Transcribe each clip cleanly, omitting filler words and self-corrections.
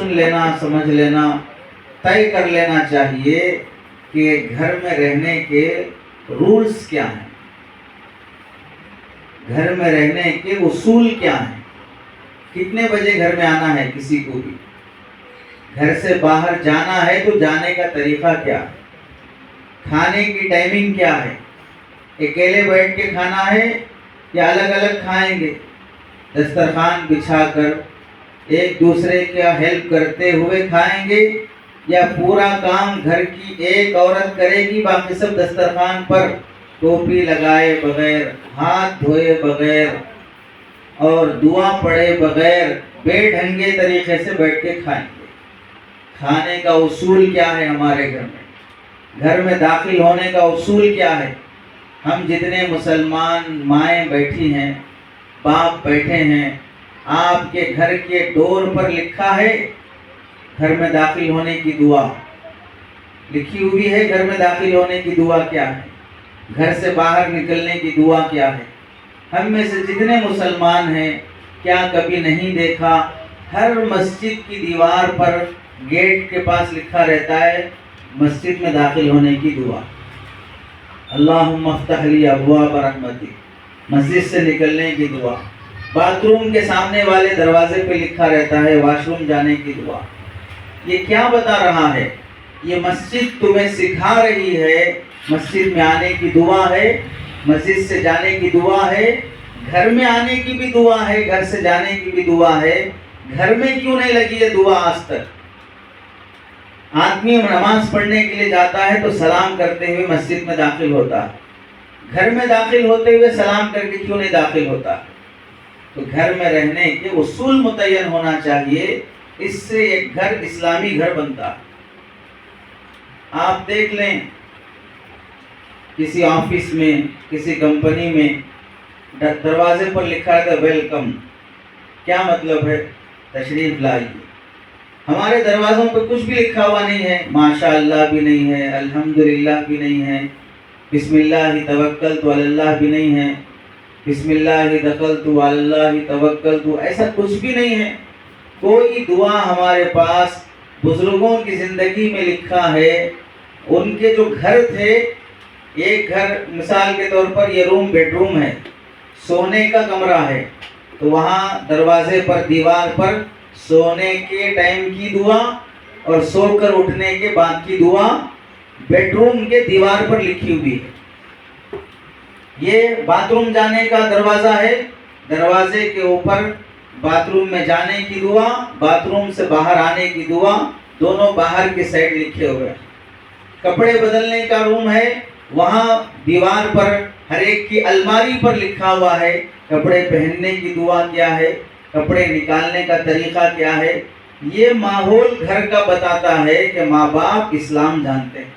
سن لینا، سمجھ لینا، طے کر لینا چاہیے کہ گھر میں رہنے کے رولز کیا ہیں، گھر میں رہنے کے اصول کیا ہیں، کتنے بجے گھر میں آنا ہے کسی کو بھی، گھر سے باہر جانا ہے تو جانے کا طریقہ کیا ہے، کھانے کی ٹائمنگ کیا ہے، اکیلے بیٹھ کے کھانا ہے یا الگ الگ کھائیں گے، دسترخوان بچھا کر ایک دوسرے کا ہیلپ کرتے ہوئے کھائیں گے، یا پورا کام گھر کی ایک عورت کرے گی، باقی سب دسترخوان پر ٹوپی لگائے بغیر، ہاتھ دھوئے بغیر اور دعا پڑھے بغیر بے ڈھنگے طریقے سے بیٹھ کے کھائیں گے۔ کھانے کا اصول کیا ہے ہمارے گھر میں، گھر میں داخل ہونے کا اصول کیا ہے؟ ہم جتنے مسلمان مائیں بیٹھی ہیں، باپ بیٹھے ہیں، آپ کے گھر کے ڈور پر لکھا ہے گھر میں داخل ہونے کی دعا لکھی ہوئی ہے۔ گھر میں داخل ہونے کی دعا کیا ہے؟ گھر سے باہر نکلنے کی دعا کیا ہے؟ ہم میں سے جتنے مسلمان ہیں کیا کبھی نہیں دیکھا ہر مسجد کی دیوار پر گیٹ کے پاس لکھا رہتا ہے مسجد میں داخل ہونے کی دعا، اللہم افتح لی ابواب رحمتک، مسجد سے نکلنے کی دعا۔ باتھ روم کے سامنے والے دروازے پہ لکھا رہتا ہے واش روم جانے کی دعا۔ یہ کیا بتا رہا ہے؟ یہ مسجد تمہیں سکھا رہی ہے مسجد میں آنے کی دعا ہے، مسجد سے جانے کی دعا ہے، گھر میں آنے کی بھی دعا ہے، گھر سے جانے کی بھی دعا ہے۔ گھر میں کیوں نہیں لگی ہے دعا آج تک؟ آدمی نماز پڑھنے کے لیے جاتا ہے تو سلام کرتے ہوئے مسجد میں داخل ہوتا ہے، گھر میں داخل ہوتے ہوئے سلام کر کے کیوں نہیں داخل ہوتا؟ تو گھر میں رہنے کے اصول متعین ہونا چاہیے، اس سے ایک گھر اسلامی گھر بنتا ہے۔ آپ دیکھ لیں کسی آفس میں، کسی کمپنی میں دروازے پر لکھا ہے ویلکم، کیا مطلب ہے؟ تشریف لائیے۔ ہمارے دروازوں پہ کچھ بھی لکھا ہوا نہیں ہے، ماشاء اللہ بھی نہیں ہے، الحمدللہ بھی نہیں ہے، بسم اللہ توکلت علی اللہ بھی نہیں ہے، بسم اللہ دخلت علی اللہ توکلت، ایسا کچھ بھی نہیں ہے۔ کوئی دعا ہمارے پاس بزرگوں کی زندگی میں لکھا ہے، ان کے جو گھر تھے، ایک گھر مثال کے طور پر یہ روم بیڈ روم ہے، سونے کا کمرہ ہے، تو وہاں دروازے پر دیوار پر سونے کے ٹائم کی دعا اور سو کر اٹھنے کے بعد کی دعا بیڈ روم کے دیوار پر لکھی ہوئی ہے۔ یہ باتھ روم جانے کا دروازہ ہے، دروازے کے اوپر باتھ روم میں جانے کی دعا، باتھ روم سے باہر آنے کی دعا، دونوں باہر کی سائڈ لکھے ہوئے ہیں۔ کپڑے بدلنے کا روم ہے، وہاں دیوار پر ہر ایک کی الماری پر لکھا ہوا ہے کپڑے پہننے کی دعا کیا ہے، کپڑے نکالنے کا طریقہ کیا ہے۔ یہ ماحول گھر کا بتاتا ہے کہ ماں باپ اسلام جانتے ہیں،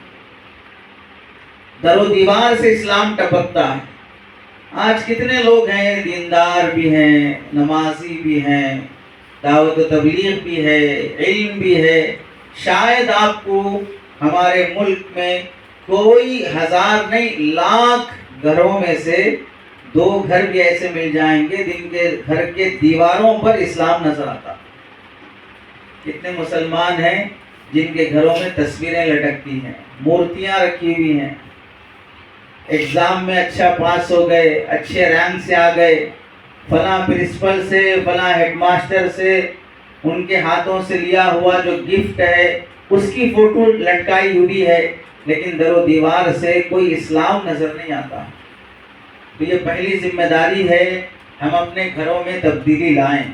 در و دیوار سے اسلام ٹپکتا ہے۔ آج کتنے لوگ ہیں دیندار بھی ہیں، نمازی بھی ہیں، دعوت و تبلیغ بھی ہے، علم بھی ہے، شاید آپ کو ہمارے ملک میں کوئی ہزار نہیں لاکھ گھروں میں سے 2 گھر بھی ایسے مل جائیں گے جن کے گھر کے دیواروں پر اسلام نظر آتا۔ کتنے مسلمان ہیں جن کے گھروں میں تصویریں لٹکتی ہیں، مورتیاں رکھی ہوئی ہیں، ایگزام میں اچھا پاس ہو گئے، اچھے رینک سے آ گئے، فلاں پرنسپل سے، فلاں ہیڈ ماسٹر سے ان کے ہاتھوں سے لیا ہوا جو گفٹ ہے اس کی فوٹو لٹکائی ہوئی ہے، لیکن در و دیوار سے کوئی اسلام نظر نہیں آتا۔ تو یہ پہلی ذمہ داری ہے، ہم اپنے گھروں میں تبدیلی لائیں۔